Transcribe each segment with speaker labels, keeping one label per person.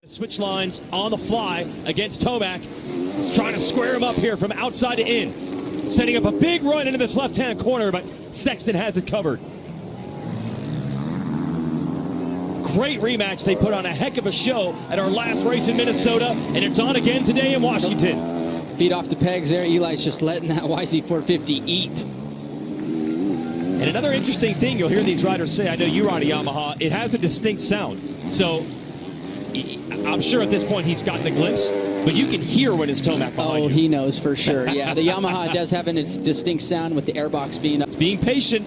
Speaker 1: Switch lines on the fly against Tomac. He's trying to square him up here from outside to in. Setting up a big run into this left-hand corner, but Sexton has it covered. Great rematch. They put on a heck of a show at our last race in Minnesota, and it's on again today in Washington.
Speaker 2: Feet off the pegs there. Eli's just letting that YZ450 eat.
Speaker 1: And another interesting thing you'll hear these riders say, I know you ride a Yamaha, it has a distinct sound. So I'm sure at this point he's gotten a glimpse, but you can hear when it's Tomac behind you.
Speaker 2: Oh, he knows for sure. Yeah, the Yamaha does have a distinct sound with the airbox being up.
Speaker 1: It's being patient.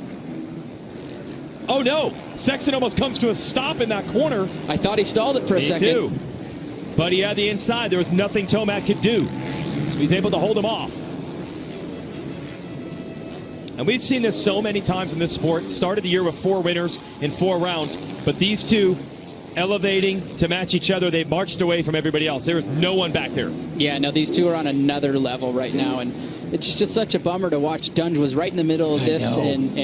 Speaker 1: Oh no, Sexton almost comes to a stop in that corner.
Speaker 2: I thought he stalled it for a second.
Speaker 1: Too. But he had the inside. There was nothing Tomac could do. So he's able to hold him off. And we've seen this so many times in this sport. Started the year with 4 winners in 4 rounds, but these two elevating to match each other. They marched away from everybody else. There was no one back there.
Speaker 2: Yeah, no, these two are on another level right now, and it's just such a bummer to watch. Dunge was right in the middle of this, and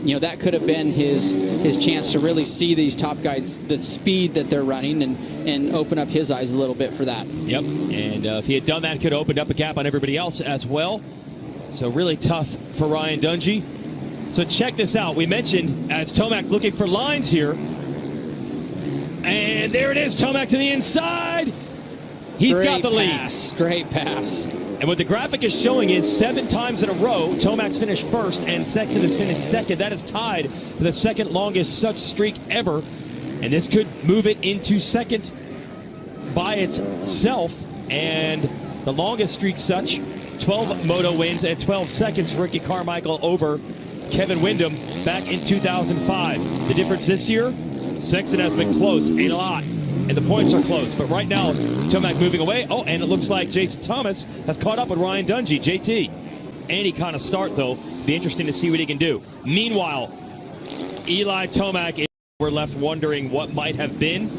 Speaker 2: you know, that could have been his chance to really see these top guys, the speed that they're running, and open up his eyes a little bit for that.
Speaker 1: Yep, and if he had done that, could have opened up a gap on everybody else as well. So really tough for Ryan Dungey. So check this out. We mentioned as Tomac looking for lines here. And there it is, Tomac to the inside. He's got the lead.
Speaker 2: Great pass.
Speaker 1: And what the graphic is showing is 7 times in a row, Tomac's finished first and Sexton has finished second. That is tied for the second longest such streak ever. And this could move it into second by itself. And the longest streak such, 12 moto wins and 12 seconds for Ricky Carmichael over Kevin Windham back in 2005. The difference this year, Sexton has been close a lot, and the points are close. But right now, Tomac moving away. Oh, and it looks like Jason Thomas has caught up with Ryan Dungey, JT. Any kind of start, though. Be interesting to see what he can do. Meanwhile, Eli Tomac, we're left wondering what might have been.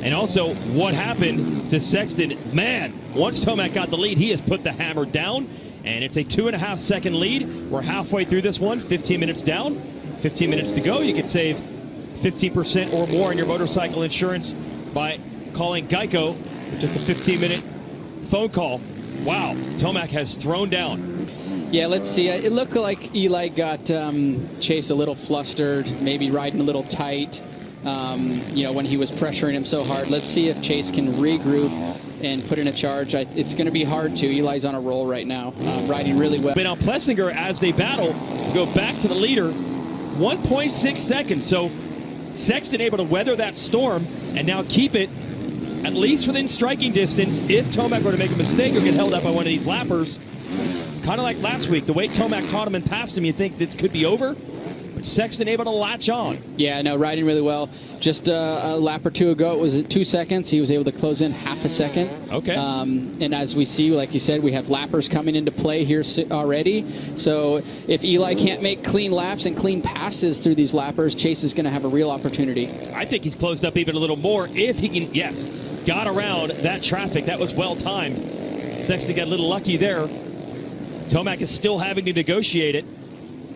Speaker 1: And also, what happened to Sexton. Man, once Tomac got the lead, he has put the hammer down. And it's a 2.5 second lead. We're halfway through this one, 15 minutes down, 15 minutes to go. You can save 15% or more on your motorcycle insurance by calling Geico with just a 15-minute phone call. Wow, Tomac has thrown down.
Speaker 2: Yeah, let's see. It looked like Eli got Chase a little flustered, maybe riding a little tight, you know, when he was pressuring him so hard. Let's see if Chase can regroup and put in a charge. It's going to be hard to. Eli's on a roll right now, riding really well.
Speaker 1: But now Plessinger, as they battle, go back to the leader, 1.6 seconds. So Sexton able to weather that storm and now keep it at least within striking distance. If Tomac were to make a mistake or get held up by one of these lappers, it's kind of like last week. The way Tomac caught him and passed him, you think this could be over. But Sexton able to latch on.
Speaker 2: Yeah, no, riding really well. Just a lap or two ago, it was at 2 seconds. He was able to close in half a second.
Speaker 1: Okay.
Speaker 2: And as we see, like you said, we have lappers coming into play here already. So if Eli can't make clean laps and clean passes through these lappers, Chase is going to have a real opportunity.
Speaker 1: I think he's closed up even a little more if he can, yes, got around that traffic. That was well timed. Sexton got a little lucky there. Tomac is still having to negotiate it.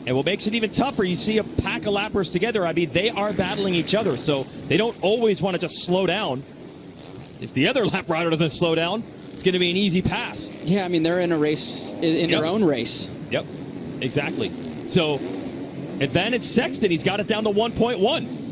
Speaker 1: And what makes it even tougher, you see a pack of lappers together. I mean, they are battling each other, so they don't always want to just slow down. If the other lap rider doesn't slow down, it's going to be an easy pass.
Speaker 2: Yeah, I mean, they're in a race, in their own race.
Speaker 1: Yep, exactly. So, advantage Sexton. He's got it down to 1.1.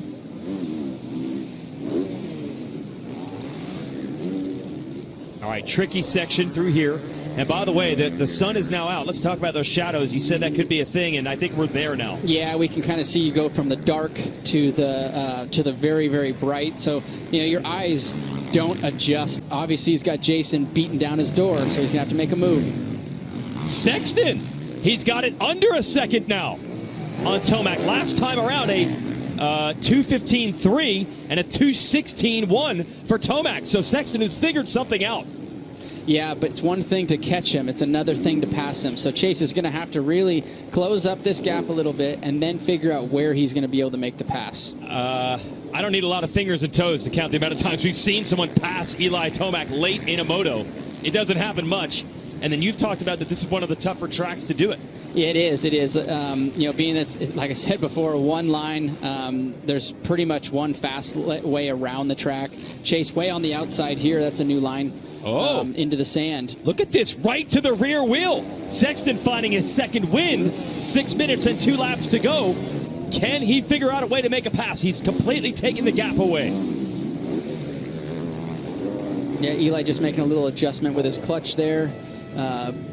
Speaker 1: All right, tricky section through here. And by the way, the sun is now out. Let's talk about those shadows. You said that could be a thing, and I think we're there now.
Speaker 2: Yeah, we can kind of see you go from the dark to the very, very bright. So, you know, your eyes don't adjust. Obviously, he's got Jason beating down his door, so he's going to have to make a move.
Speaker 1: Sexton, he's got it under a second now on Tomac. Last time around, a 2:15.3 and a 2:16.1 for Tomac. So Sexton has figured something out.
Speaker 2: Yeah, but it's one thing to catch him. It's another thing to pass him. So Chase is going to have to really close up this gap a little bit and then figure out where he's going to be able to make the pass.
Speaker 1: I don't need a lot of fingers and toes to count the amount of times we've seen someone pass Eli Tomac late in a moto. It doesn't happen much. And then you've talked about that this is one of the tougher tracks to do it.
Speaker 2: Yeah, it is. It is. Being that, like I said before, one line, there's pretty much one fast way around the track. Chase way on the outside here. That's a new line into the sand.
Speaker 1: Look at this, right to the rear wheel. Sexton finding his second win. 6 minutes and 2 laps to go. Can he figure out a way to make a pass? He's completely taking the gap away.
Speaker 2: Yeah, Eli just making a little adjustment with his clutch there.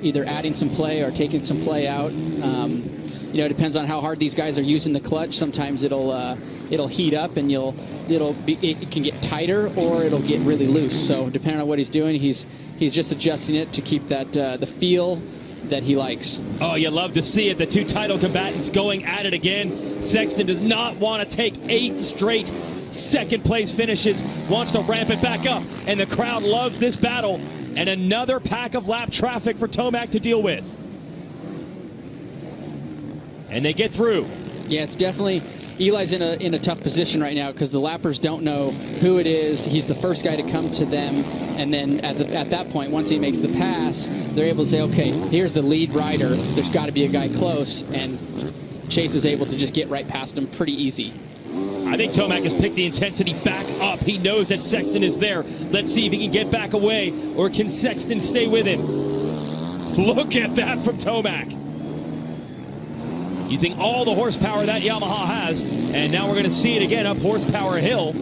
Speaker 2: Either adding some play or taking some play out. It depends on how hard these guys are using the clutch. Sometimes it'll heat up and it can get tighter, or it'll get really loose. So depending on what he's doing, he's just adjusting it to keep that the feel that he likes.
Speaker 1: Oh, you love to see it. The two title combatants going at it again. Sexton does not want to take 8 straight second place finishes, wants to ramp it back up, and the crowd loves this battle. And another pack of lap traffic for Tomac to deal with. And they get through.
Speaker 2: Yeah, it's definitely, Eli's in a tough position right now because the lappers don't know who it is. He's the first guy to come to them, and then at that point, once he makes the pass, they're able to say, okay, here's the lead rider. There's got to be a guy close, and Chase is able to just get right past him pretty easy.
Speaker 1: I think Tomac has picked the intensity back up. He knows that Sexton is there. Let's see if he can get back away, or can Sexton stay with him? Look at that from Tomac. Using all the horsepower that Yamaha has, and now we're going to see it again up Horsepower Hill.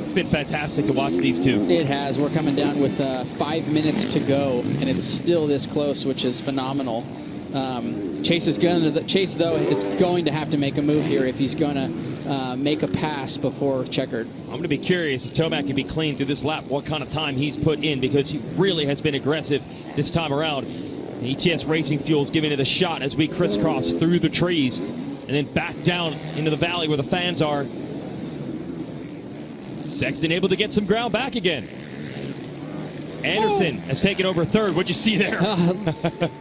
Speaker 1: It's been fantastic to watch these two.
Speaker 2: It has. We're coming down with 5 minutes to go, and it's still this close, which is phenomenal. Chase, though, is going to have to make a move here if he's going to make a pass before checkered.
Speaker 1: I'm going to be curious if Tomac can be clean through this lap, what kind of time he's put in, because he really has been aggressive this time around. ETS Racing Fuels giving it a shot as we crisscross through the trees and then back down into the valley where the fans are. Sexton able to get some ground back again. Anderson has taken over third. What'd you see there?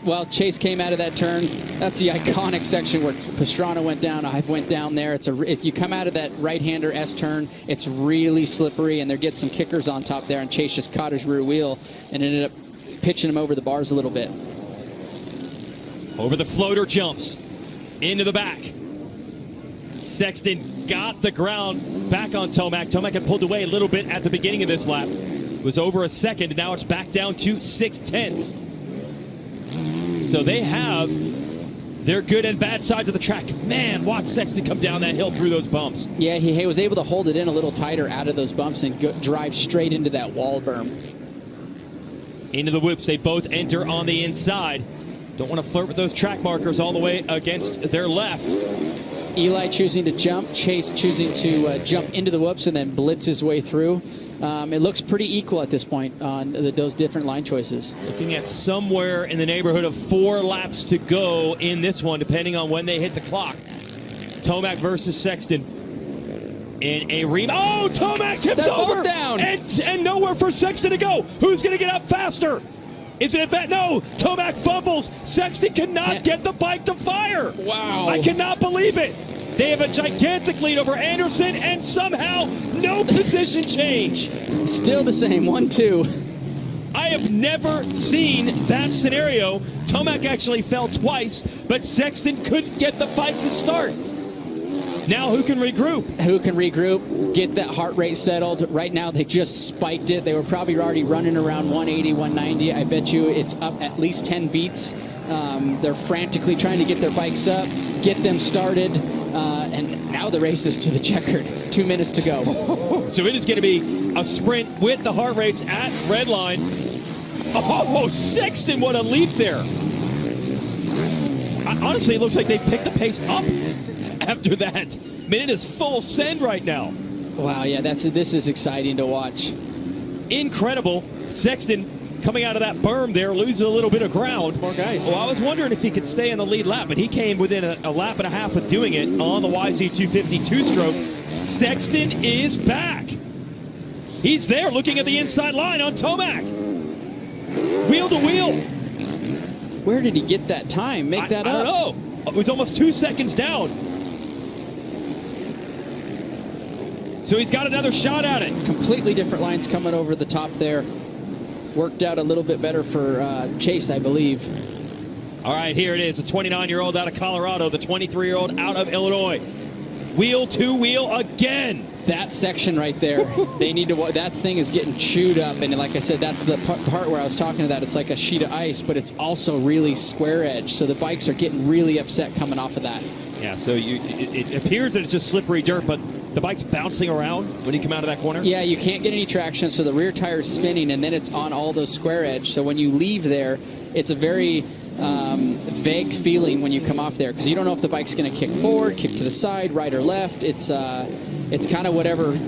Speaker 2: Well, Chase came out of that turn. That's the iconic section where Pastrana went down. I went down there. If you come out of that right-hander S turn, it's really slippery, and there gets some kickers on top there, and Chase just caught his rear wheel and ended up pitching him over the bars a little bit.
Speaker 1: Over the floater jumps into the back. Sexton got the ground back on Tomac. Tomac had pulled away a little bit at the beginning of this lap. It was over a second, and now it's back down to 6/10. So they have their good and bad sides of the track. Man, watch Sexton come down that hill through those bumps.
Speaker 2: Yeah, he was able to hold it in a little tighter out of those bumps and drive straight into that wall berm.
Speaker 1: Into the whoops, they both enter on the inside. Don't want to flirt with those track markers all the way against their left.
Speaker 2: Eli choosing to jump, Chase choosing to jump into the whoops and then blitz his way through. It looks pretty equal at this point on those different line choices.
Speaker 1: Looking at somewhere in the neighborhood of 4 laps to go in this one, depending on when they hit the clock. Tomac versus Sexton. In a Oh, Tomac tips over!
Speaker 2: Down.
Speaker 1: And nowhere for Sexton to go. Who's going to get up faster? Is it that? No, Tomac fumbles. Sexton cannot get the bike to fire.
Speaker 2: Wow.
Speaker 1: I cannot believe it. They have a gigantic lead over Anderson, and somehow no position change.
Speaker 2: Still the same, 1-2.
Speaker 1: I have never seen that scenario. Tomac actually fell twice, but Sexton couldn't get the bike to start. Now who can regroup?
Speaker 2: Who can regroup, get that heart rate settled? Right now they just spiked it. They were probably already running around 180, 190. I bet you it's up at least 10 beats. They're frantically trying to get their bikes up, get them started, and now the race is to the checkered. It's 2 minutes to go.
Speaker 1: So it is going to be a sprint with the heart rates at red line. Oh, Sexton, what a leap there. Honestly, it looks like they picked the pace up after that. I mean, it is full send right now.
Speaker 2: Wow, yeah, this is exciting to watch.
Speaker 1: Incredible. Sexton coming out of that berm there, loses a little bit of ground.
Speaker 2: More guys.
Speaker 1: Well, I was wondering if he could stay in the lead lap, but he came within a lap and a half of doing it on the YZ250 two-stroke. Sexton is back. He's there looking at the inside line on Tomac. Wheel to wheel.
Speaker 2: Where did he get that time? Make that up.
Speaker 1: I don't know. It was almost 2 seconds down. So he's got another shot at it.
Speaker 2: Completely different lines coming over the top there. worked out a little bit better for Chase, I believe.
Speaker 1: All right, here it is. The 29-year-old out of Colorado, the 23-year-old out of Illinois. Wheel to wheel again.
Speaker 2: That section right there, they need to. That thing is getting chewed up, and like I said, that's the part where I was talking about. It's like a sheet of ice, but it's also really square edge. So the bikes are getting really upset coming off of that.
Speaker 1: Yeah. So it appears that it's just slippery dirt, but the bike's bouncing around when you come out of that corner.
Speaker 2: Yeah, you can't get any traction, so the rear tire is spinning, and then it's on all those square edge. So when you leave there, it's a very vague feeling when you come off there, because you don't know if the bike's going to kick forward, kick to the side, right or left. It's kind of whatever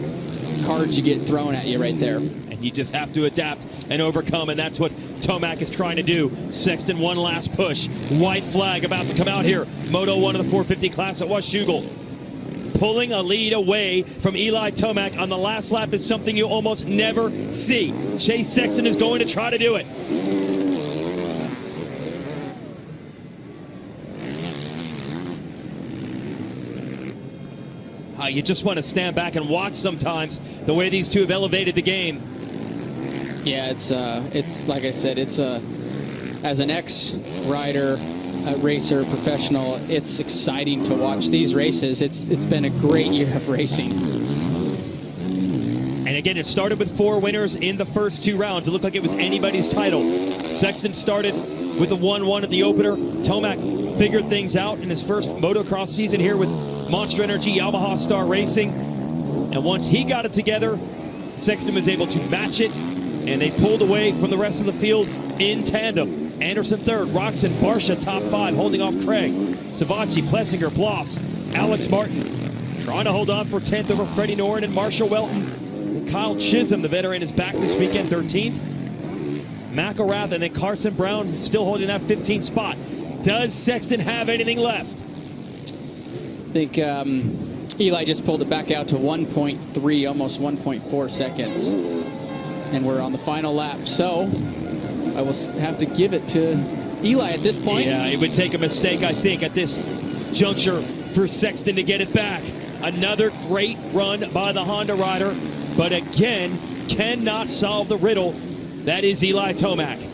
Speaker 2: cards you get thrown at you right there.
Speaker 1: And you just have to adapt and overcome, and that's what Tomac is trying to do. Sexton, one last push. White flag about to come out here. Moto 1 of the 450 class at Washougal. Pulling a lead away from Eli Tomac on the last lap is something you almost never see. Chase Sexton is going to try to do it. You just want to stand back and watch sometimes the way these two have elevated the game.
Speaker 2: Yeah, it's like I said, it's as an ex-rider, racer, professional, it's exciting to watch these races. It's been a great year of racing.
Speaker 1: And again, it started with 4 winners in the first 2 rounds. It looked like it was anybody's title. Sexton started with a 1-1 at the opener. Tomac figured things out in his first motocross season here with Monster Energy Yamaha Star Racing. And once he got it together, Sexton was able to match it, and they pulled away from the rest of the field in tandem. Anderson third, Roxon, Barsha top 5, holding off Craig. Savachi, Plessinger, Bloss, Alex Martin trying to hold on for 10th over Freddie Noren and Marshall Welton. And Kyle Chisholm, the veteran, is back this weekend, 13th. McElrath and then Carson Brown still holding that 15th spot. Does Sexton have anything left?
Speaker 2: I think Eli just pulled it back out to 1.3, almost 1.4 seconds. And we're on the final lap. So I will have to give it to Eli at this point.
Speaker 1: Yeah, it would take a mistake, I think, at this juncture for Sexton to get it back. Another great run by the Honda rider, but again, cannot solve the riddle. That is Eli Tomac.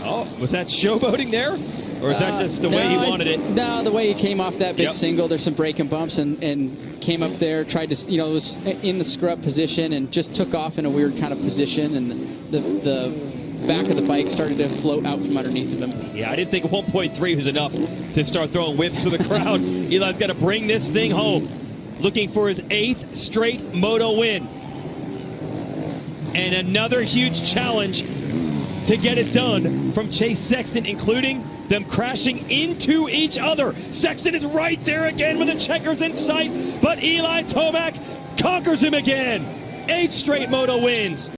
Speaker 1: Oh, was that showboating there? Or is that just the way he wanted it?
Speaker 2: No, the way he came off that big single. There's some breaking bumps and came up there, tried to, it was in the scrub position and just took off in a weird kind of position, and the back of the bike started to float out from underneath of him.
Speaker 1: Yeah, I didn't think 1.3 was enough to start throwing whips for the crowd. Eli's got to bring this thing home. Looking for his 8th straight moto win. And another huge challenge to get it done from Chase Sexton, including them crashing into each other. Sexton is right there again with the checkers in sight, but Eli Tomac conquers him again. 8 straight moto wins.